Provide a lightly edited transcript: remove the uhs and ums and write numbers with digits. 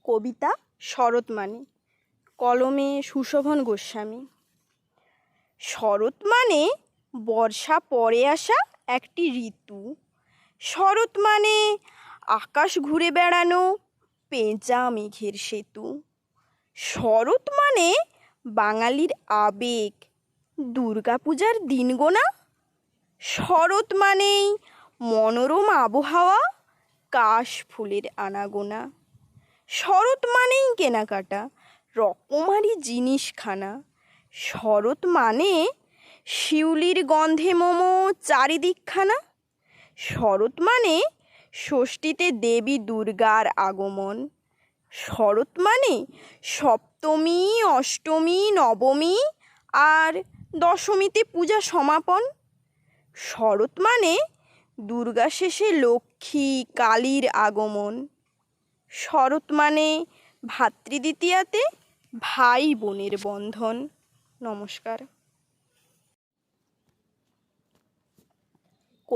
কবিতা শরৎ মানে, কলমে সুশোভন গোস্বামী। শরৎ মানে বর্ষা পরে আসা একটি ঋতু। শরৎ মানে আকাশ ঘুরে বেড়ানো পেঁচা মেঘের সেতু। শরৎ মানে বাঙালির আবেগ, দুর্গাপূজার দিন গোনা। শরৎ মানেই মনোরম আবহাওয়া, কাশ ফুলের আনাগোনা। শরৎ মানেই কেনাকাটা, রকমারি জিনিসখানা। শরৎ মানে শিউলির গন্ধে মোমো চারিদিকখানা। শরৎ মানে ষষ্ঠীতে দেবী দুর্গার আগমন। শরৎ মানে সপ্তমী, অষ্টমী, নবমী আর দশমীতে পূজা সমাপন। শরৎ মানে দুর্গা শেষে লক্ষ্মী কালীর আগমন। শরৎ মানে ভাতৃদ্বিতীয়াতে ভাই বোনের বন্ধন। নমস্কার।